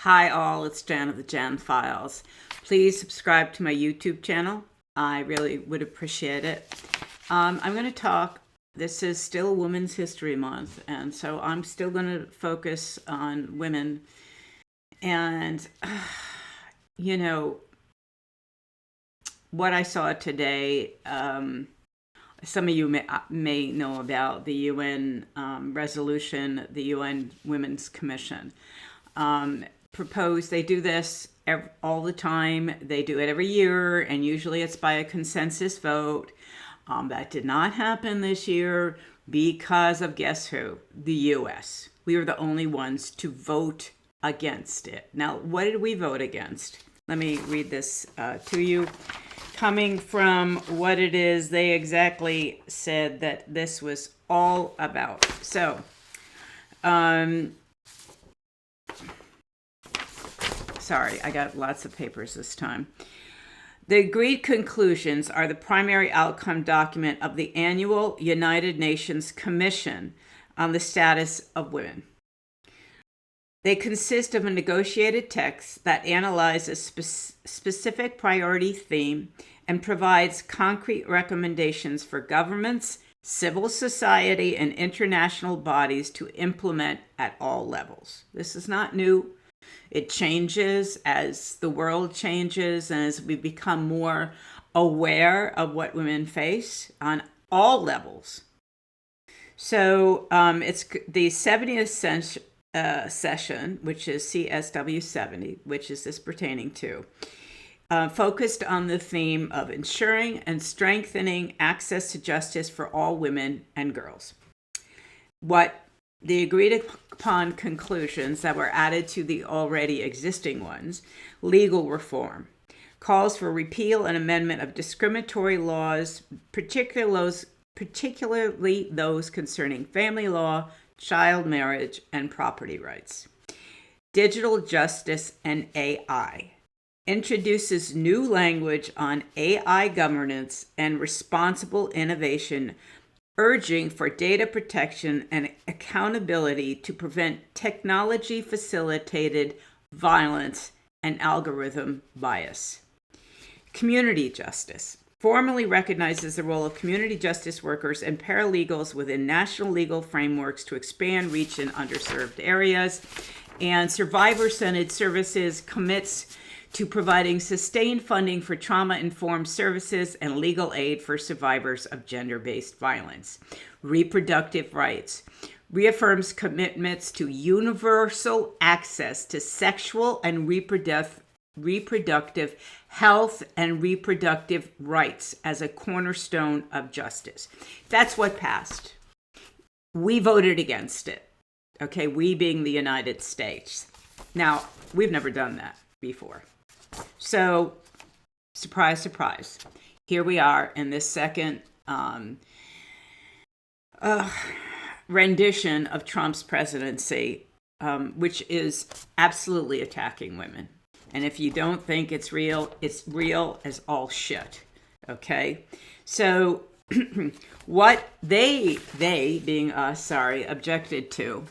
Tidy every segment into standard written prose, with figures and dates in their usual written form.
Hi all, it's Jan of the Jan Files. Please subscribe to my YouTube channel. I really would appreciate it. I'm going to talk, this is still Women's History Month, and so I'm still going to focus on women. And, what I saw today, some of you may know about the UN resolution, the UN Women's Commission. They do this all the time. They do it every year, and usually it's by a consensus vote. That did not happen this year because of, guess who? The US. We were the only ones to vote against it. Now, what did we vote against? Let me read this to you. Coming from what it is they exactly said that this was all about. So, sorry, I got lots of papers this time. The agreed conclusions are the primary outcome document of the annual United Nations Commission on the Status of Women. They consist of a negotiated text that analyzes specific priority theme and provides concrete recommendations for governments, civil society, and international bodies to implement at all levels. This is not new. It changes as the world changes and as we become more aware of what women face on all levels. So it's the 70th session, which is CSW 70, which is this pertaining to, focused on the theme of ensuring and strengthening access to justice for all women and girls. What the agreed upon conclusions that were added to the already existing ones: legal reform, calls for repeal and amendment of discriminatory laws, particularly those concerning family law, child marriage, and property rights. Digital justice and AI. Introduces new language on AI governance and responsible innovation, urging for data protection and accountability to prevent technology-facilitated violence and algorithm bias. Community justice formally recognizes the role of community justice workers and paralegals within national legal frameworks to expand reach in underserved areas. And Survivor-Centered Services commits to providing sustained funding for trauma-informed services and legal aid for survivors of gender-based violence. Reproductive rights reaffirms commitments to universal access to sexual and reproductive health and reproductive rights as a cornerstone of justice. That's what passed. We voted against it. Okay, we being the United States. Now, we've never done that before. So, surprise, surprise. Here we are in this second rendition of Trump's presidency, which is absolutely attacking women. And if you don't think it's real as all shit. Okay? So, what they being us, objected to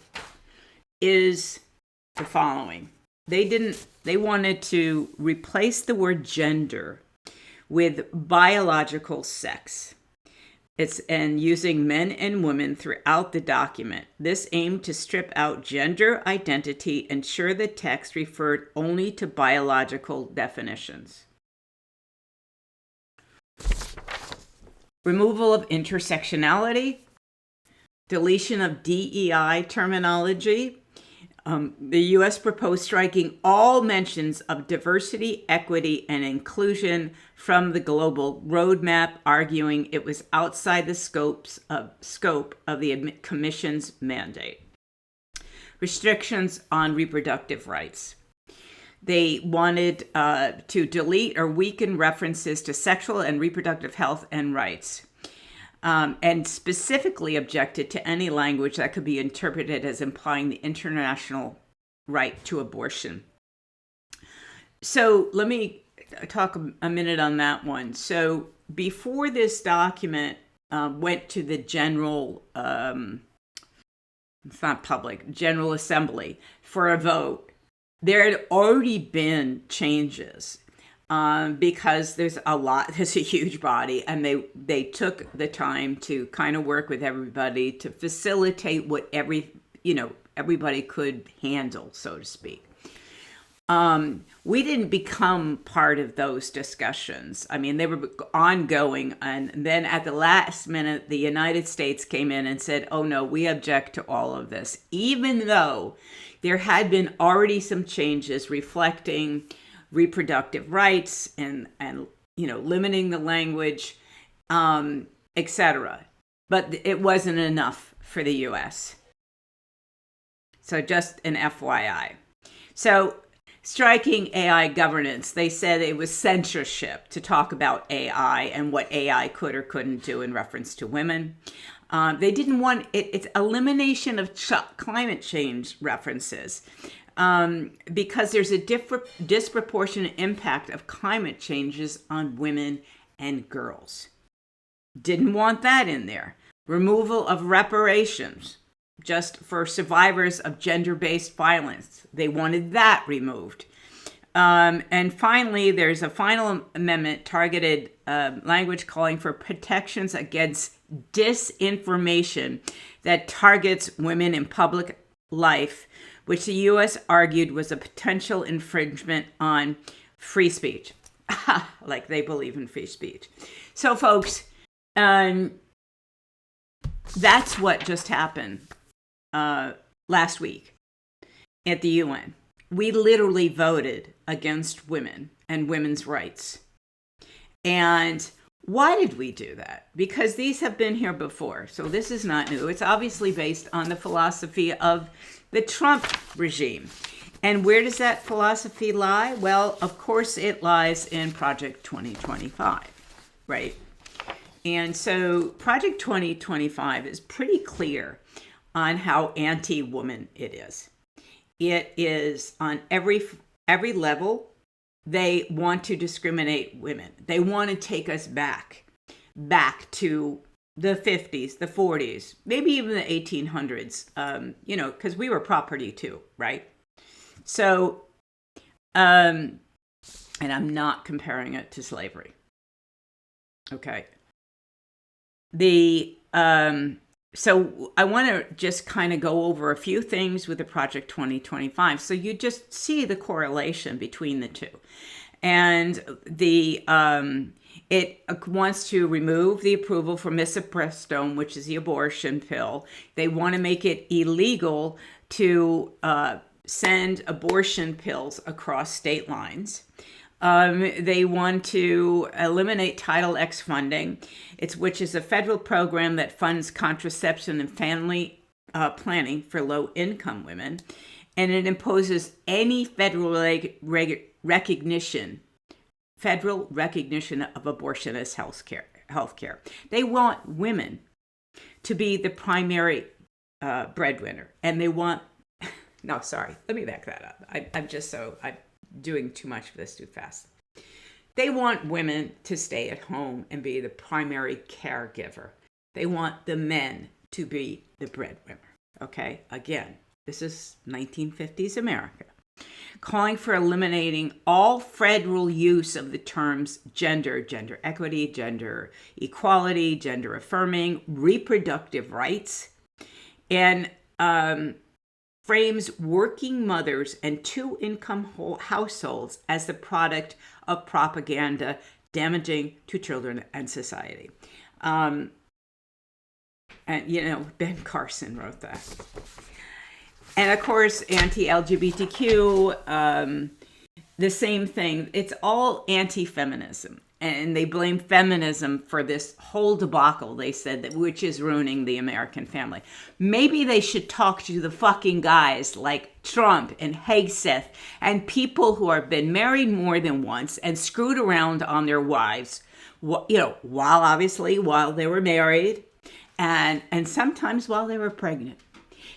is the following. They wanted to replace the word gender with biological sex. And using men and women throughout the document. This aimed to strip out gender identity, ensure the text referred only to biological definitions. Removal of intersectionality, deletion of DEI terminology. The U.S. proposed striking all mentions of diversity, equity, and inclusion from the global roadmap, arguing it was outside the scope of the Commission's mandate. Restrictions on reproductive rights. They wanted to delete or weaken references to sexual and reproductive health and rights. And specifically objected to any language that could be interpreted as implying the international right to abortion. So let me talk a minute on that one. So before this document went to the general, it's not public, General Assembly for a vote, there had already been changes because there's a huge body, and they took the time to kind of work with everybody to facilitate what everybody could handle, so to speak. We didn't become part of those discussions. I mean, they were ongoing. And then at the last minute, the United States came in and said, oh no, we object to all of this, even though there had been already some changes reflecting reproductive rights and limiting the language, etc. But it wasn't enough for the U.S. So just an FYI. So striking AI governance, they said it was censorship to talk about AI and what AI could or couldn't do in reference to women. They didn't want it's elimination of climate change references because there's a disproportionate impact of climate changes on women and girls. Didn't want that in there. Removal of reparations just for survivors of gender-based violence. They wanted that removed. And finally, there's a final amendment targeted language calling for protections against disinformation that targets women in public life, which the U.S. argued was a potential infringement on free speech. Like they believe in free speech. So, folks, that's what just happened last week at the UN. We literally voted against women and women's rights. And why did we do that? Because these have been here before. So this is not new. It's obviously based on the philosophy of the Trump regime. And where does that philosophy lie? Well, of course, it lies in Project 2025, right? And so Project 2025 is pretty clear on how anti-woman it is. It is on every level. They want to discriminate women. They want to take us back to the 50s, the 40s, maybe even the 1800s, because we were property too, right? So, and I'm not comparing it to slavery. Okay. So I want to just kind of go over a few things with the Project 2025. So you just see the correlation between the two. And it wants to remove the approval for misoprostol, which is the abortion pill. They want to make it illegal to send abortion pills across state lines. They want to eliminate Title X funding, which is a federal program that funds contraception and family planning for low-income women, and it imposes any federal recognition of abortion as healthcare. They want women to be the primary breadwinner, and they want. No, sorry. Let me back that up. I'm doing too much of this too fast. They want women to stay at home and be the primary caregiver. They want the men to be the breadwinner. Okay? Again, this is 1950s America. Calling for eliminating all federal use of the terms gender equity, gender equality, gender affirming, reproductive rights, and frames working mothers and two-income households as the product of propaganda damaging to children and society. And, Ben Carson wrote that. And, of course, anti-LGBTQ, the same thing. It's all anti-feminism. And they blame feminism for this whole debacle, they said, which is ruining the American family. Maybe they should talk to the fucking guys like Trump and Hegseth and people who have been married more than once and screwed around on their wives, while they were married and sometimes while they were pregnant.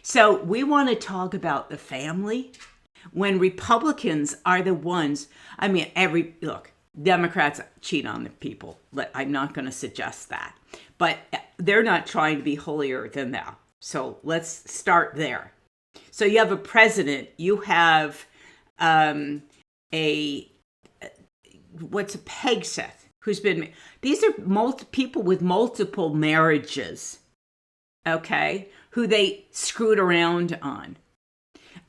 So we want to talk about the family when Republicans are the ones, Democrats cheat on the people. I'm not going to suggest that. But they're not trying to be holier than thou. So let's start there. So you have a president, you have a what's a Pegseth, who's been, these are people with multiple marriages, okay, who they screwed around on.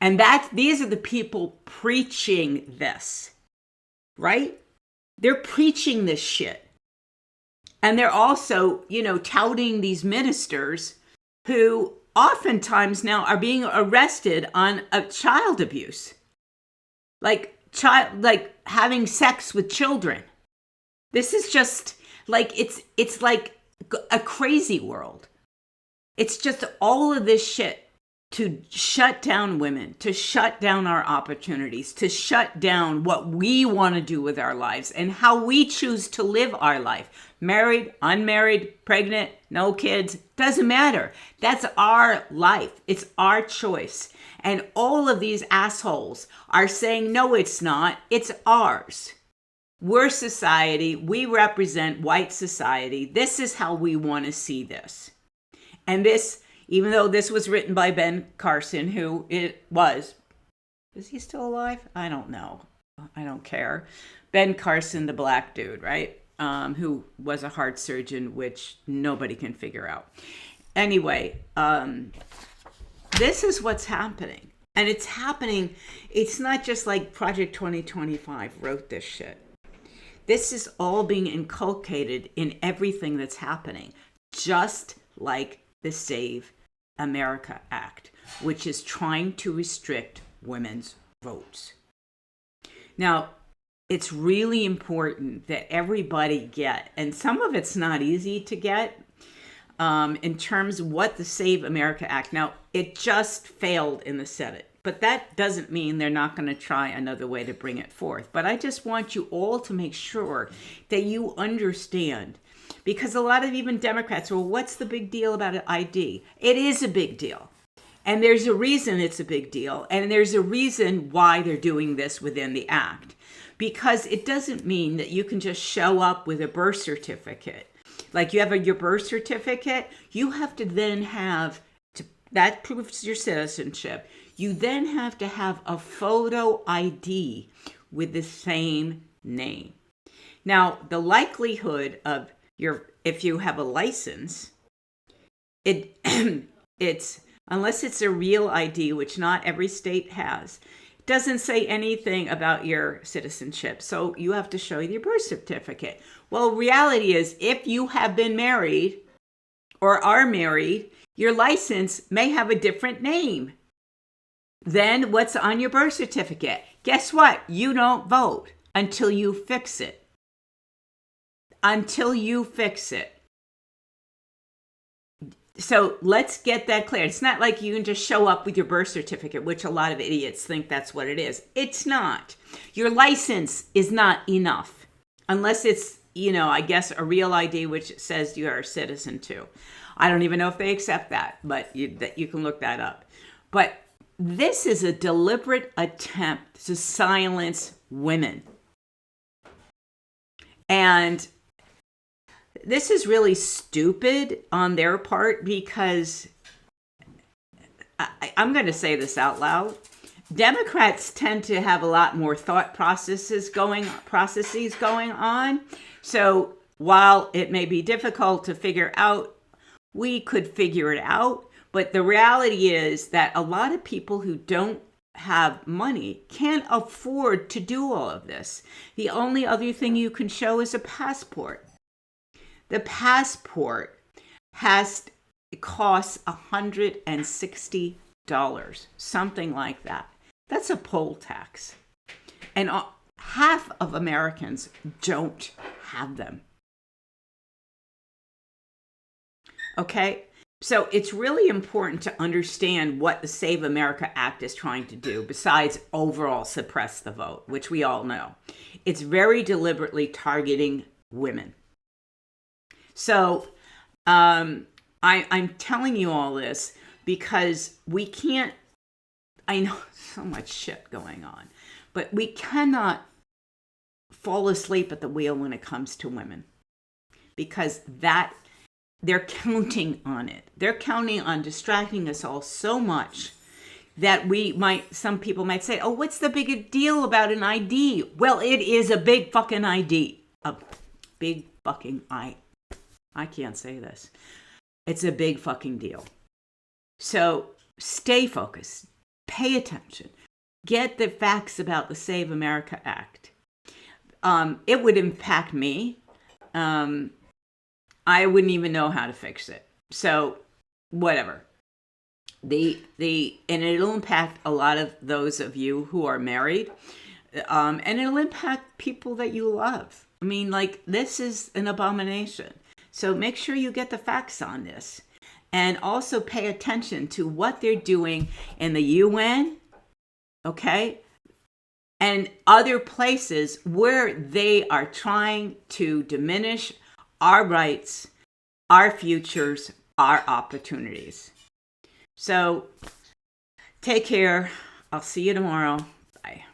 And these are the people preaching this, right? They're preaching this shit. And they're also, touting these ministers who oftentimes now are being arrested on child abuse. Like having sex with children. This is just like, it's like a crazy world. It's just all of this shit to shut down women, to shut down our opportunities, to shut down what we want to do with our lives and how we choose to live our life. Married, unmarried, pregnant, no kids, doesn't matter. That's our life. It's our choice. And all of these assholes are saying, no, it's not. It's ours. We're society. We represent white society. This is how we want to see this. And this, even though this was written by Ben Carson, who is he still alive? I don't know. I don't care. Ben Carson, the black dude, right? Who was a heart surgeon, which nobody can figure out. Anyway, this is what's happening. And it's happening. It's not just like Project 2025 wrote this shit. This is all being inculcated in everything that's happening. Just like the Save America Act, which is trying to restrict women's votes. Now, it's really important that everybody get, and some of it's not easy to get, in terms of what the Save America Act. Now, it just failed in the Senate, but that doesn't mean they're not going to try another way to bring it forth. But I just want you all to make sure that you understand, because a lot of even Democrats, well, what's the big deal about an ID? It is a big deal. And there's a reason it's a big deal. And there's a reason why they're doing this within the act. Because it doesn't mean that you can just show up with a birth certificate. Like you have your birth certificate, you have to then that proves your citizenship. You then have to have a photo ID with the same name. Now, the likelihood of if you have a license, it's unless it's a real ID, which not every state has, it doesn't say anything about your citizenship. So you have to show your birth certificate. Well, reality is, if you have been married or are married, your license may have a different name than what's on your birth certificate. Guess what? You don't vote until you fix it. Until you fix it. So let's get that clear. It's not like you can just show up with your birth certificate, which a lot of idiots think that's what it is. It's not. Your license is not enough. Unless it's, I guess a real ID, which says you are a citizen too. I don't even know if they accept that, but you can look that up. But this is a deliberate attempt to silence women. And this is really stupid on their part, because I'm going to say this out loud. Democrats tend to have a lot more thought processes going on. So while it may be difficult to figure out, we could figure it out. But the reality is that a lot of people who don't have money can't afford to do all of this. The only other thing you can show is a passport. The passport costs $160, something like that. That's a poll tax. And half of Americans don't have them. Okay? So it's really important to understand what the Save America Act is trying to do, besides overall suppress the vote, which we all know. It's very deliberately targeting women. So I'm telling you all this because we can't, I know so much shit going on, but we cannot fall asleep at the wheel when it comes to women, because they're counting on it. They're counting on distracting us all so much that some people might say, oh, what's the big deal about an ID? Well, it is a big fucking ID. A big fucking I can't say this. It's a big fucking deal. So stay focused. Pay attention. Get the facts about the Save America Act. It would impact me. I wouldn't even know how to fix it. So whatever. And it'll impact a lot of those of you who are married. And it'll impact people that you love. I mean, like, this is an abomination. So make sure you get the facts on this. And also pay attention to what they're doing in the UN, okay? And other places where they are trying to diminish our rights, our futures, our opportunities. So take care. I'll see you tomorrow. Bye.